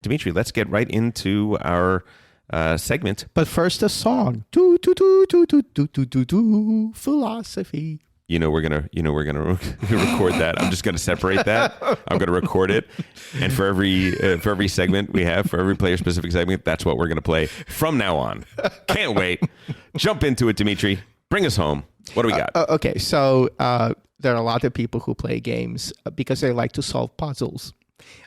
Dimitri, let's get right into our segment. But first, a song. Do do do do do do do do do. Philosophy. We're gonna record that. I'm just gonna separate that. I'm gonna record it, and for every segment we have, for every player specific segment, that's what we're gonna play from now on. Can't wait. Jump into it, Dimitri. Bring us home. What do we got? Okay, so there are a lot of people who play games because they like to solve puzzles.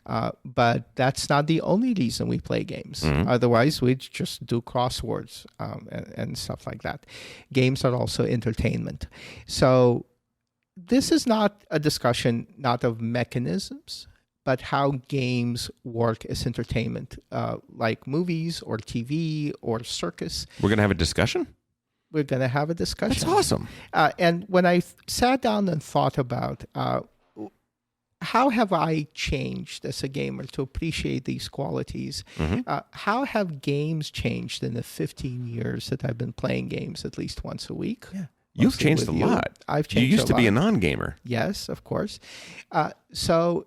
But that's not the only reason we play games. Mm-hmm. Otherwise, we'd just do crosswords and stuff like that. Games are also entertainment. So this is not a discussion not of mechanisms, but how games work as entertainment, like movies or TV or circus. We're going to have a discussion? We're going to have a discussion. That's awesome. And when I sat down and thought about how have I changed as a gamer to appreciate these qualities? Mm-hmm. How have games changed in the 15 years that I've been playing games at least once a week? Yeah. You've changed a lot. I've changed a lot. You used to be a non-gamer. Yes, of course. So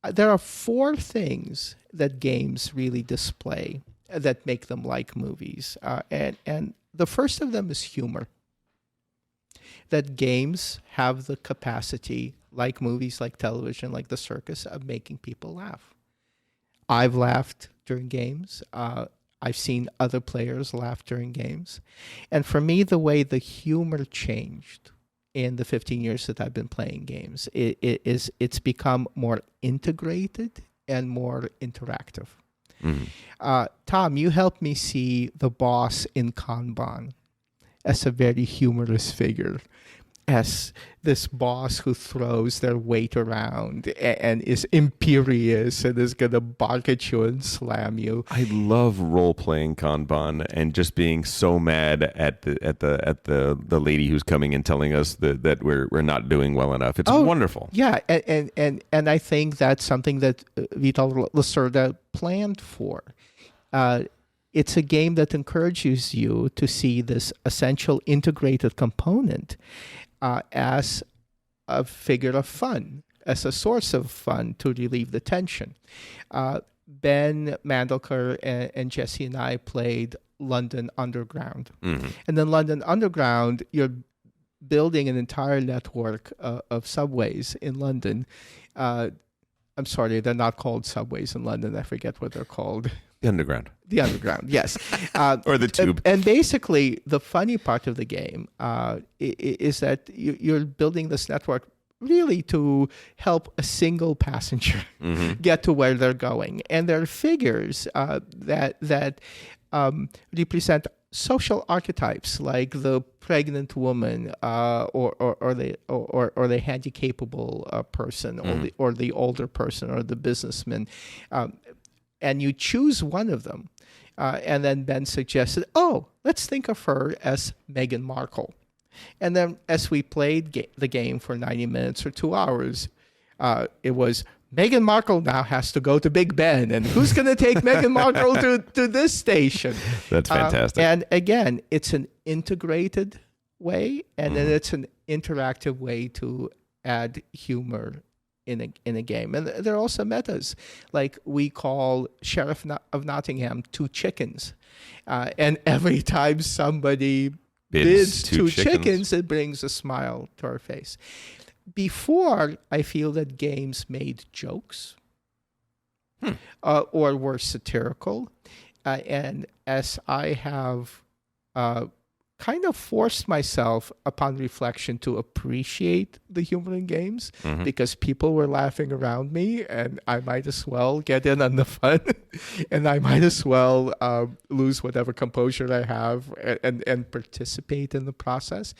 there are 4 things that games really display that make them like movies. And the first of them is humor. That games have the capacity, like movies, like television, like the circus, of making people laugh. I've laughed during games. I've seen other players laugh during games. And for me, the way the humor changed in the 15 years that I've been playing games, it's become more integrated and more interactive. Mm-hmm. Tom, you helped me see the boss in Kanban as a very humorous figure, as this boss who throws their weight around and is imperious and is going to bark at you and slam you. I love role-playing Kanban and just being so mad at the lady who's coming and telling us that we're not doing well enough. It's wonderful. Yeah, and I think that's something that Vital Lacerda planned for. It's a game that encourages you to see this essential integrated component as a figure of fun, as a source of fun to relieve the tension. Ben Mandelker and Jesse and I played London Underground. Mm-hmm. And then London Underground, you're building an entire network of subways in London. I'm sorry, they're not called subways in London. I forget what they're called. The Underground. The Underground, yes. Or the Tube. And basically, the funny part of the game is that you're building this network really to help a single passenger mm-hmm. get to where they're going. And there are figures that represent social archetypes, like the pregnant woman, or the handicapable person, mm-hmm. or the older person, or the businessman. And you choose one of them. And then Ben suggested, let's think of her as Meghan Markle. And then as we played the game for 90 minutes or 2 hours, it was, Meghan Markle now has to go to Big Ben. And who's going to take Meghan Markle to this station? That's fantastic. And again, it's an integrated way, and then it's an interactive way to add humor in a game. And there are also metas, like we call Sheriff of Nottingham 2 chickens. And every time somebody bids 2 chickens, it brings a smile to our face. Before, I feel that games made jokes or were satirical. And as I have kind of forced myself upon reflection to appreciate the humor in games, mm-hmm. because people were laughing around me, and I might as well get in on the fun, and I might as well lose whatever composure I have and participate in the process.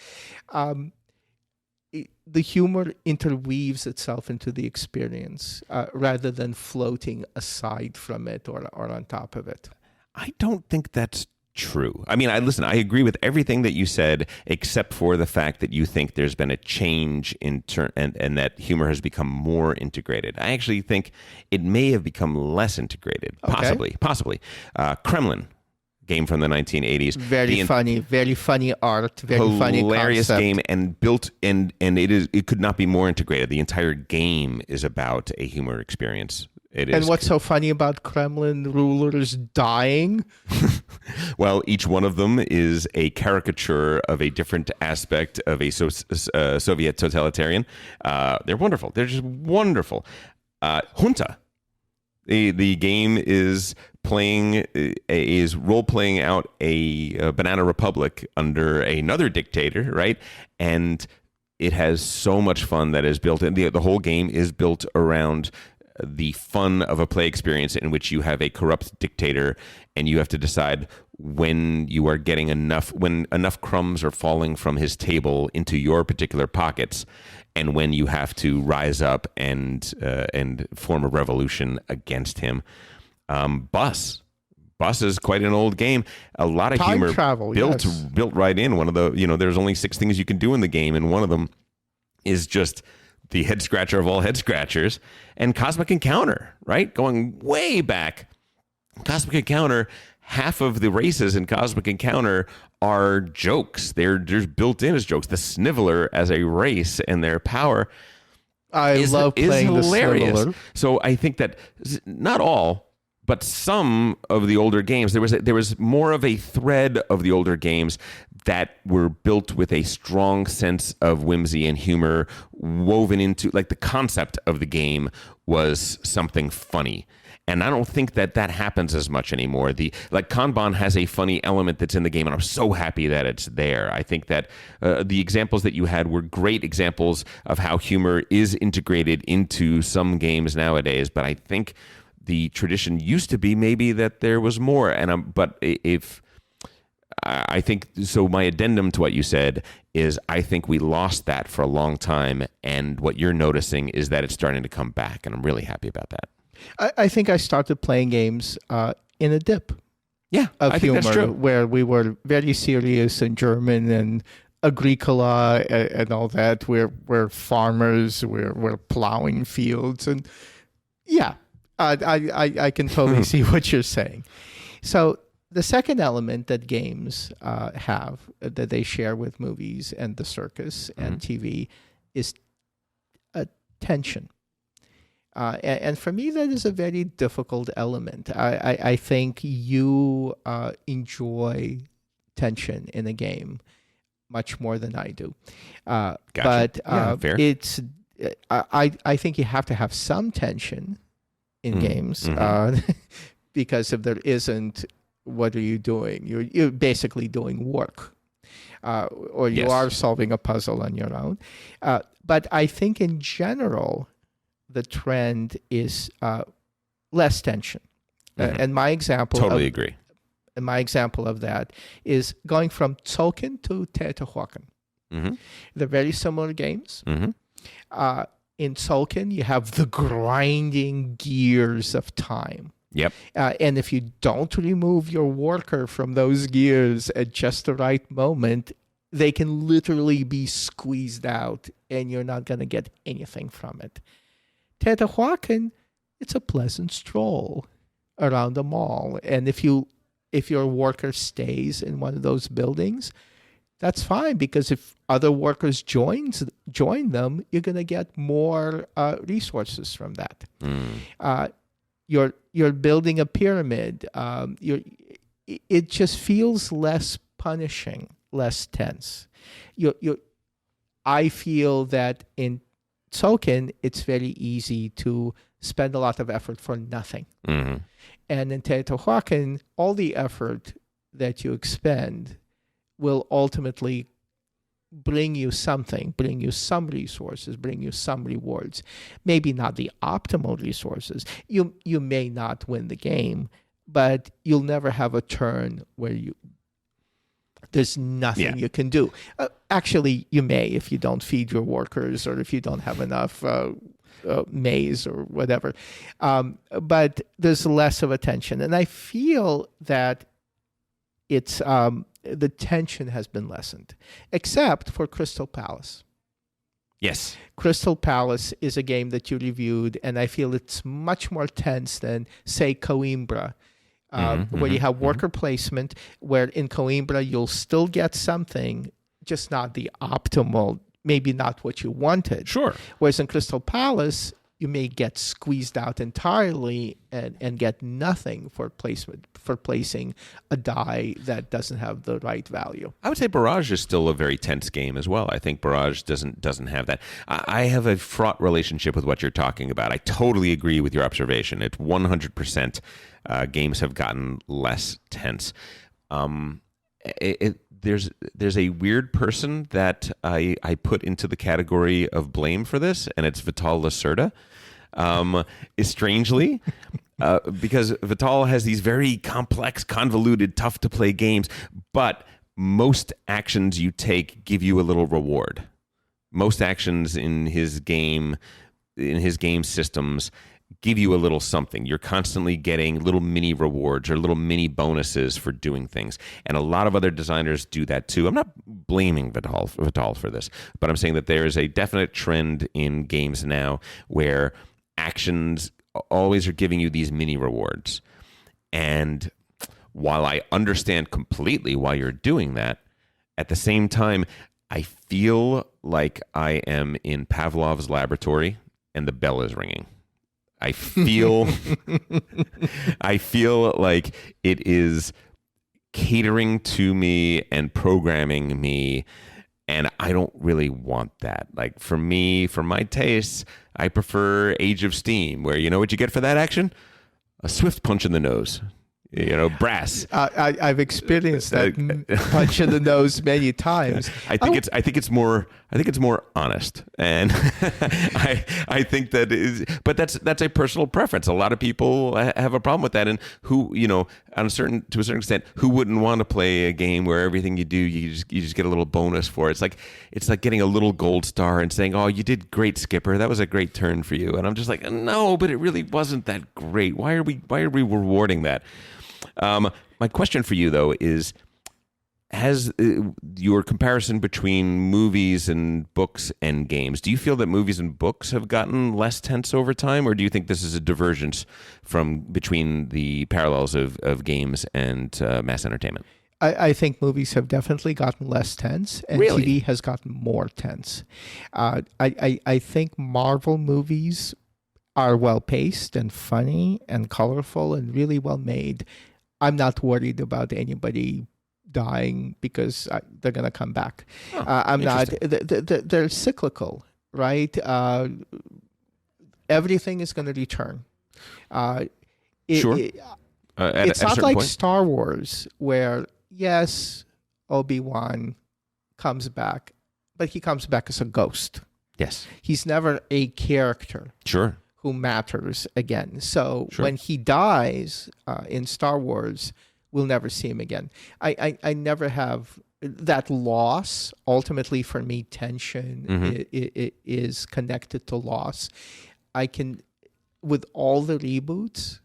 The humor interweaves itself into the experience rather than floating aside from it or on top of it. I don't think that's true. I mean, I agree with everything that you said, except for the fact that you think there's been a change in and that humor has become more integrated. I actually think it may have become less integrated. Okay. Possibly. Kremlin, game from the 1980s. Very funny art, very funny hilarious concept. game, and built and it could not be more integrated. The entire game is about a humor experience. It is. And what's so funny about Kremlin rulers dying? Well, each one of them is a caricature of a different aspect of a Soviet totalitarian. They're wonderful. They're just wonderful. Junta. The game is role playing out a banana republic under another dictator, right? And it has so much fun that is built in. The whole game is built around the fun of a play experience in which you have a corrupt dictator and you have to decide when you are getting when enough crumbs are falling from his table into your particular pockets, and when you have to rise up and form a revolution against him. Bus is quite an old game. A lot of Time humor travel, built yes. built right in. One of the there's only 6 things you can do in the game, and one of them is just the head scratcher of all head scratchers, and Cosmic Encounter, right? Going way back. Cosmic Encounter, half of the races in Cosmic Encounter are jokes. They're just built in as jokes. The Sniveler as a race and their power I love playing the Sniveler. So I think that not all, but some of the older games, there was more of a thread of the older games that were built with a strong sense of whimsy and humor woven into, like, the concept of the game was something funny. And I don't think that happens as much anymore. Like Kanban has a funny element that's in the game, and I'm so happy that it's there. I think that the examples that you had were great examples of how humor is integrated into some games nowadays. But I think the tradition used to be maybe that there was more. I think so. My addendum to what you said is I think we lost that for a long time, and what you're noticing is that it's starting to come back, and I'm really happy about that. I think I started playing games in a dip Yeah, of I humor, think that's true. where we were very serious and German and Agricola and all that. We're farmers. We're plowing fields, and yeah, I can totally see what you're saying. So the second element that games have that they share with movies and the circus and TV is tension. And for me, that is a very difficult element. I think you enjoy tension in a game much more than I do. Gotcha. But Yeah, fair. I think you have to have some tension in games because if there isn't, what are you doing? You're basically doing work. Or you are solving a puzzle on your own. But I think in general, the trend is less tension. And my example Totally agree. And my example of that is going from Tzolk'in to Teotihuacan. They're very similar games. In Tzolk'in, you have the grinding gears of time. Yep. And if you don't remove your worker from those gears at just the right moment, they can literally be squeezed out and you're not going to get anything from it. Teotihuacan, it's a pleasant stroll around the mall. And if your worker stays in one of those buildings, that's fine, because if other workers join them, you're going to get more resources from that. You're building a pyramid. It just feels less punishing, less tense. I feel that in Tzolk'in, it's very easy to spend a lot of effort for nothing. And in Teotihuacan, all the effort that you expend will ultimately bring you something, bring you some resources, bring you some rewards. Maybe not the optimal resources. You may not win the game, but you'll never have a turn where there's nothing you can do. Actually, you may if you don't feed your workers or if you don't have enough maize or whatever. But there's less of a tension. And I feel that it's the tension has been lessened, except for Crystal Palace. Yes. Crystal Palace is a game that you reviewed, and I feel it's much more tense than, say, Coimbra, where you have worker placement, where in Coimbra you'll still get something, just not the optimal, maybe not what you wanted. Sure. Whereas in Crystal Palace, you may get squeezed out entirely and get nothing for placing a die that doesn't have the right value. I would say Barrage is still a very tense game as well. I think Barrage doesn't have that. I have a fraught relationship with what you're talking about. I totally agree with your observation. It's 100% games have gotten less tense. There's a weird person that I put into the category of blame for this, and it's Vital Lacerda. Strangely, because Vital has these very complex, convoluted, tough to play games, but most actions you take give you a little reward. Most actions in his game systems give you a little something. You're constantly getting little mini rewards or little mini bonuses for doing things. And a lot of other designers do that too. I'm not blaming Vital for this, but I'm saying that there is a definite trend in games now where actions always are giving you these mini rewards. And while I understand completely why you're doing that, at the same time, I feel like I am in Pavlov's laboratory and the bell is ringing. I feel like it is catering to me and programming me, and I don't really want that. Like for me, for my tastes, I prefer Age of Steam, where you know what you get for that action? A swift punch in the nose. Brass. I've experienced that punch in the nose many times. I think it's more honest, and I think that is. But that's a personal preference. A lot of people have a problem with that, and to a certain extent, who wouldn't want to play a game where everything you do, you just get a little bonus for it. It's like getting a little gold star and saying, "Oh, you did great, Skipper. That was a great turn for you." And I'm just like, "No, but it really wasn't that great. Why are we rewarding that?" My question for you, though, is, has your comparison between movies and books and games, do you feel that movies and books have gotten less tense over time, or do you think this is a divergence between the parallels of games and mass entertainment? I think movies have definitely gotten less tense, and Really? TV has gotten more tense. I think Marvel movies are well-paced and funny and colorful and really well-made. I'm not worried about anybody dying because they're going to come back. I'm not. They're cyclical, right? Everything is going to return. Sure. It's not like Star Wars, where, yes, Obi-Wan comes back, but he comes back as a ghost. Yes. He's never a character. Sure. Who matters again. So Sure. when he dies in Star Wars, we'll never see him again. I never have that loss. Ultimately, for me, tension is connected to loss. I can, with all the reboots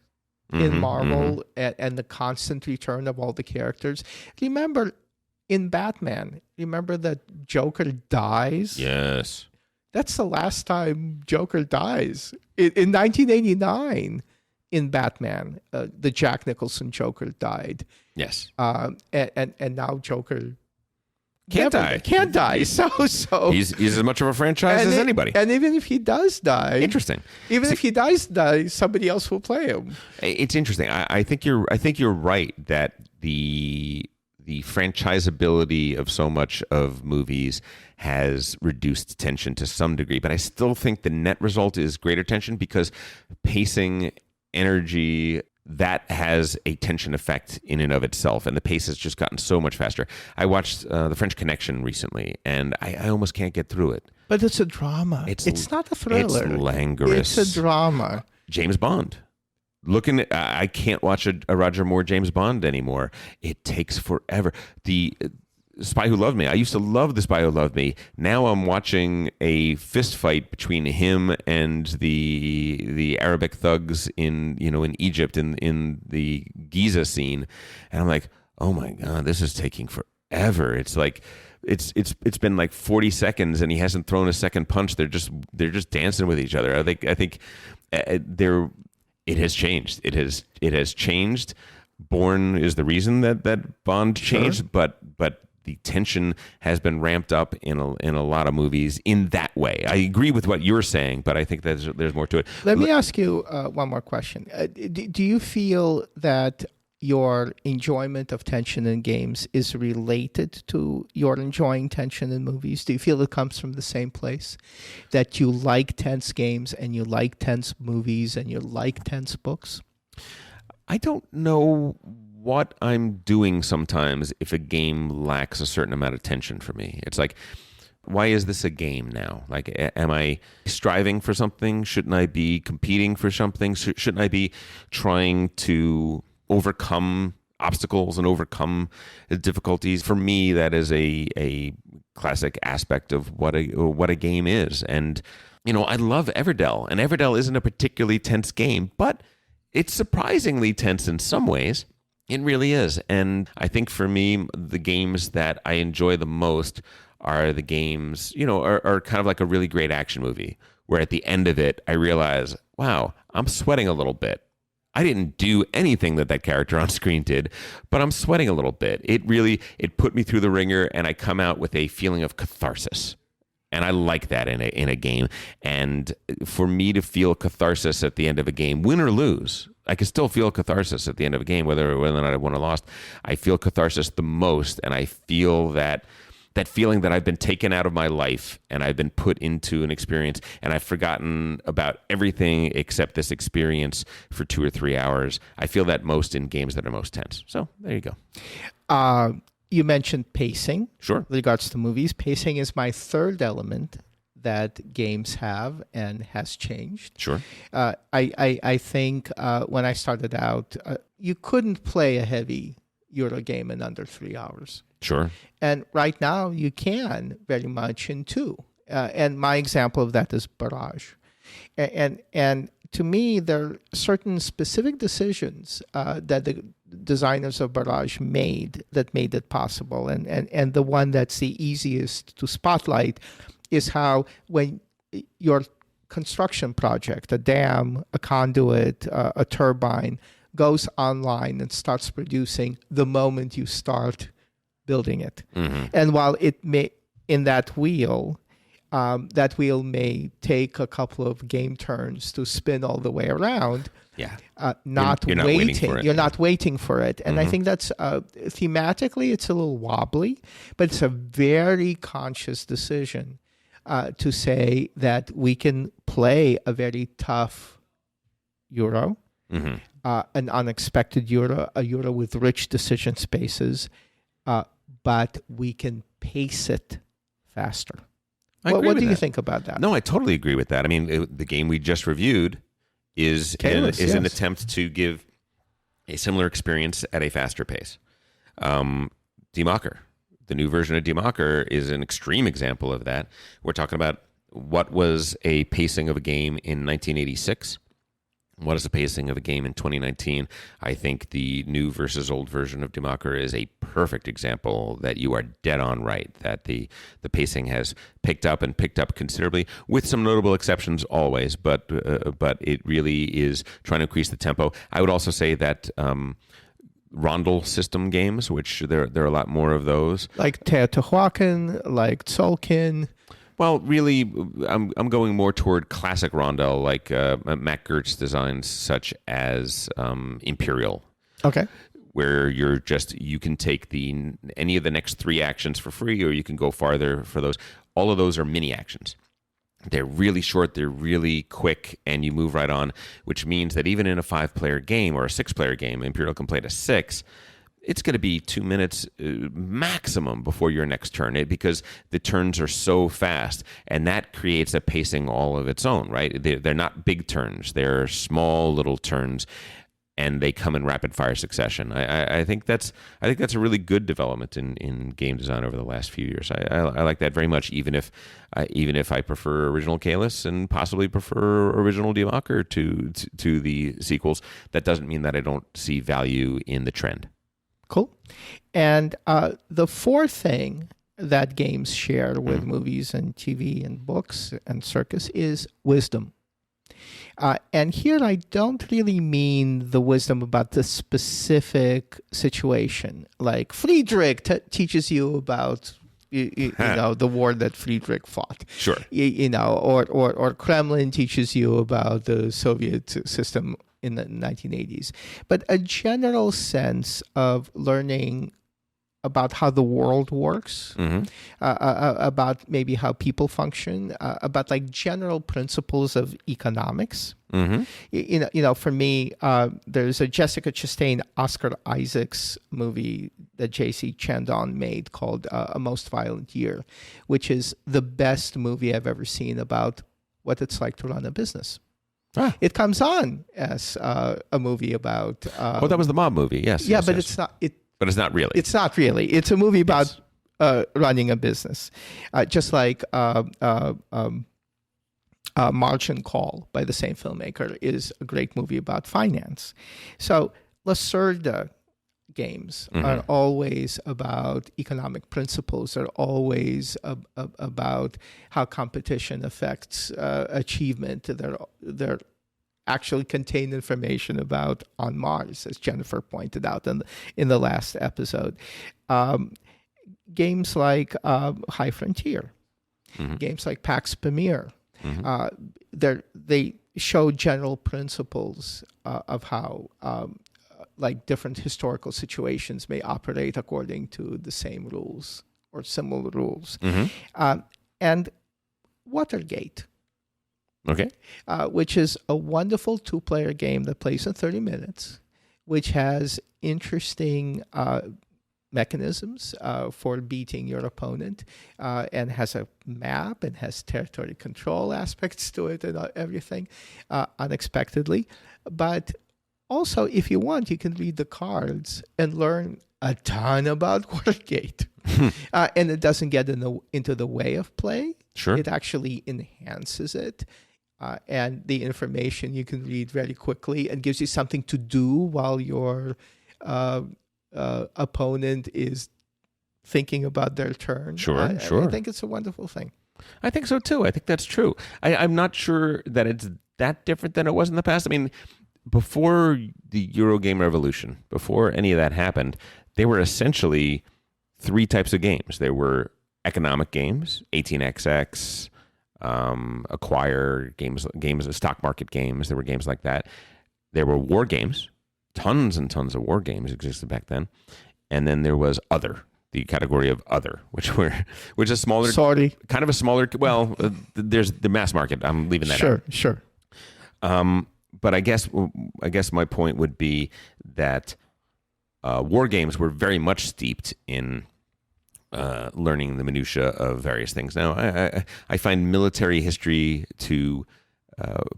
in Marvel and the constant return of all the characters. Remember in Batman, remember that Joker dies? Yes. That's the last time Joker dies. In 1989, in Batman, the Jack Nicholson Joker died. Yes. And now Joker Can't die. So he's as much of a franchise as anybody. And even if he does die, Interesting. If he does die, somebody else will play him. It's interesting. I think you're right that the franchisability of so much of movies has reduced tension to some degree, but I still think the net result is greater tension because pacing, energy, that has a tension effect in and of itself, and the pace has just gotten so much faster. I watched The French Connection recently, and I almost can't get through it. But it's a drama. It's not a thriller. It's languorous. It's a drama. James Bond. I can't watch a Roger Moore James Bond anymore. It takes forever. The Spy Who Loved Me. I used to love The Spy Who Loved Me. Now I'm watching a fist fight between him and the Arabic thugs in Egypt in the Giza scene, and I'm like, oh my god, this is taking forever. It's like it's been like 40 seconds and he hasn't thrown a second punch. They're just dancing with each other. I think it has changed. It has changed. Bourne is the reason that Bond changed, but the tension has been ramped up in a lot of movies in that way. I agree with what you're saying, but I think there's more to it. Let me ask you one more question. Do you feel that your enjoyment of tension in games is related to your enjoying tension in movies? Do you feel it comes from the same place? That you like tense games and you like tense movies and you like tense books? I don't know what I'm doing sometimes if a game lacks a certain amount of tension for me. It's like, why is this a game now? Like, am I striving for something? Shouldn't I be competing for something? Shouldn't I be trying to overcome obstacles and overcome difficulties? For me, that is a classic aspect of what a game is. And, I love Everdell, and Everdell isn't a particularly tense game, but it's surprisingly tense in some ways. It really is. And I think for me, the games that I enjoy the most are the games, are kind of like a really great action movie, where at the end of it, I realize, wow, I'm sweating a little bit. I didn't do anything that character on screen did, but I'm sweating a little bit. It put me through the ringer, and I come out with a feeling of catharsis. And I like that in a game. And for me to feel catharsis at the end of a game, win or lose, I can still feel catharsis at the end of a game, whether or not I won or lost. I feel catharsis the most, and I feel that feeling that I've been taken out of my life and I've been put into an experience and I've forgotten about everything except this experience for 2 or 3 hours. I feel that most in games that are most tense. So there you go. You mentioned pacing. Sure. With regards to movies, pacing is my third element that games have and has changed. Sure. I think when I started out, you couldn't play a heavy Euro game in under 3 hours. Sure. And right now you can very much in 2. And my example of that is Barrage. And to me, there are certain specific decisions that the designers of Barrage made that made it possible. And the one that's the easiest to spotlight is how when your construction project, a dam, a conduit, a turbine, goes online and starts producing the moment you start building it. Mm-hmm. And while it may, in that wheel may take a couple of game turns to spin all the way around. Yeah. You're not waiting for it. And Mm-hmm. I think that's thematically, it's a little wobbly, but it's a very conscious decision to say that we can play a very tough Euro, Mm-hmm. an unexpected Euro, a Euro with rich decision spaces, but we can pace it faster. What do you think about that? No, I totally agree with that. I mean, the game we just reviewed is CAYLUS, an attempt to give a similar experience at a faster pace. DMITRY, the new version of DMITRY, is an extreme example of that. We're talking about what was a pacing of a game in 1986. What is the pacing of a game in 2019? I think the new versus old version of DMITRY is a perfect example that you are dead on right, that the pacing has picked up considerably, with some notable exceptions always, but it really is trying to increase the tempo. I would also say that rondel system games, which there are a lot more of those. Like Teotihuacan, like Tzolk'in. Well, really, I'm going more toward classic rondel, like Matt Gertz designs, such as Imperial. Okay. Where you can take any of the next 3 actions for free, or you can go farther for those. All of those are mini actions. They're really short, they're really quick, and you move right on, which means that even in a 5-player game or a 6-player game, Imperial can play to 6, it's going to be 2 minutes maximum before your next turn, because the turns are so fast, and that creates a pacing all of its own, right? They're not big turns. They're small little turns, and they come in rapid fire succession. I think that's a really good development in game design over the last few years. I like that very much, even if I prefer original CAYLUS and possibly prefer original DMITRY to the sequels. That doesn't mean that I don't see value in the trend. Cool. And the fourth thing that games share with movies and TV and books and circus is wisdom. And here I don't really mean the wisdom about the specific situation. Like Friedrich teaches you about you know, the war that Friedrich fought. Sure. You know, or Kremlin teaches you about the Soviet system in the 1980s. But a general sense of learning about how the world works, about maybe how people function, about like general principles of economics. You know, for me, there's a Jessica Chastain, Oscar Isaacs movie that J.C. Chandon made called A Most Violent Year, which is the best movie I've ever seen about what it's like to run a business. It comes on as a movie about... that was the mob movie, yes. Yeah, yes, but yes. it's not... But it's not really. It's not really. It's a movie about running a business, just like Margin Call by the same filmmaker is a great movie about finance. So Lacerda games are always about economic principles. They're always about how competition affects achievement. They're actually contain information about on Mars, as Jennifer pointed out in the last episode. Games like High Frontier, games like Pax Pamir, they show general principles of how like different historical situations may operate according to the same rules or similar rules. And Watergate. Okay. Which is a wonderful two-player game that plays in 30 minutes, which has interesting mechanisms for beating your opponent, and has a map and has territory control aspects to it and everything, unexpectedly. But also, if you want, you can read the cards and learn a ton about Watergate. And it doesn't get into the way of play. Sure. It actually enhances it. And the information you can read very quickly and gives you something to do while your opponent is thinking about their turn. Sure. I think it's a wonderful thing. I think so too. I think that's true. I'm not sure that it's that different than it was in the past. I mean, before the Eurogame revolution, before any of that happened, they were essentially three types of games. There were economic games, 18xx, acquire games, stock market games. There were games like that. There were war games. Tons and tons of war games existed back then. And then there was other, the category of other, which is smaller. Sorry. Kind of a smaller, well, there's the mass market. I'm leaving that out. Sure. But I guess my point would be that war games were very much steeped in learning the minutia of various things. Now, I find military history to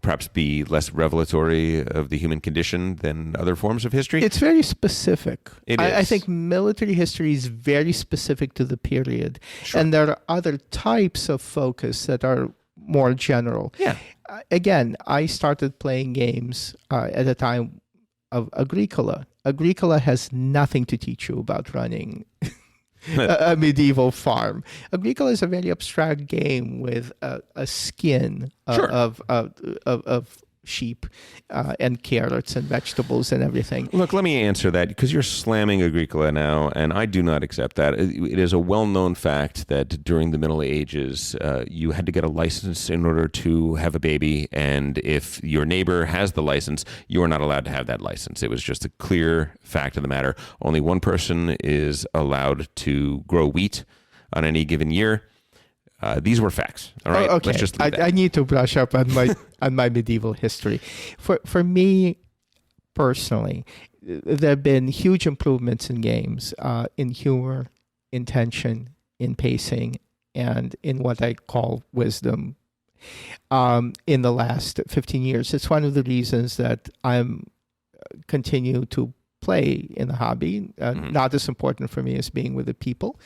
perhaps be less revelatory of the human condition than other forms of history. It's very specific. I is. think military history is very specific to the period. Sure. And there are other types of focus that are more general. Yeah. Again, I started playing games at a time of Agricola. Agricola has nothing to teach you about running a medieval farm. Agricola is a very abstract game with a skin of sheep and carrots and vegetables and everything. Look, let me answer that because you're slamming Agricola now, and I do not accept that. It is a well-known fact that during the Middle Ages, you had to get a license in order to have a baby, and if your neighbor has the license, you are not allowed to have that license. It was just a clear fact of the matter. Only one person is allowed to grow wheat on any given year. These were facts. All right. Okay. Let's just leave that. I need to brush up on my on my medieval history. For me personally, there have been huge improvements in games, in humor, in tension, in pacing, and in what I call wisdom. In the last 15 years, it's one of the reasons that I'm continue to play in the hobby, not as important for me as being with the people.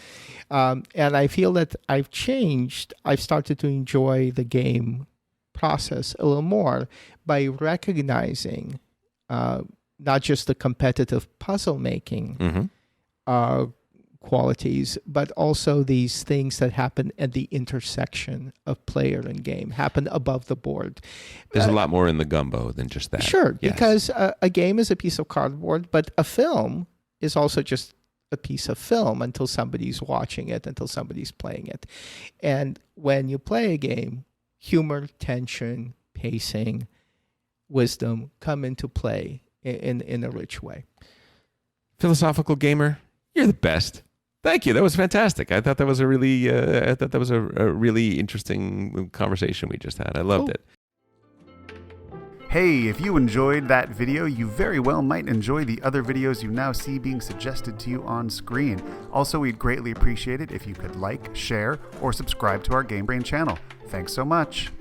And I feel that I've changed. I've started to enjoy the game process a little more by recognizing not just the competitive puzzle making qualities, but also these things that happen at the intersection of player and game, happen above the board. There's a lot more in the gumbo than just that. Sure, Yes. because a game is a piece of cardboard, but a film is also just a piece of film until somebody's watching it, until somebody's playing it. And when you play a game, humor, tension, pacing, wisdom come into play in a rich way. Philosophical gamer, you're the best. Thank you. That was fantastic. I thought that was a really, really interesting conversation we just had. I loved it. Hey, if you enjoyed that video, you very well might enjoy the other videos you now see being suggested to you on screen. Also, we'd greatly appreciate it if you could like, share, or subscribe to our Game Brain channel. Thanks so much.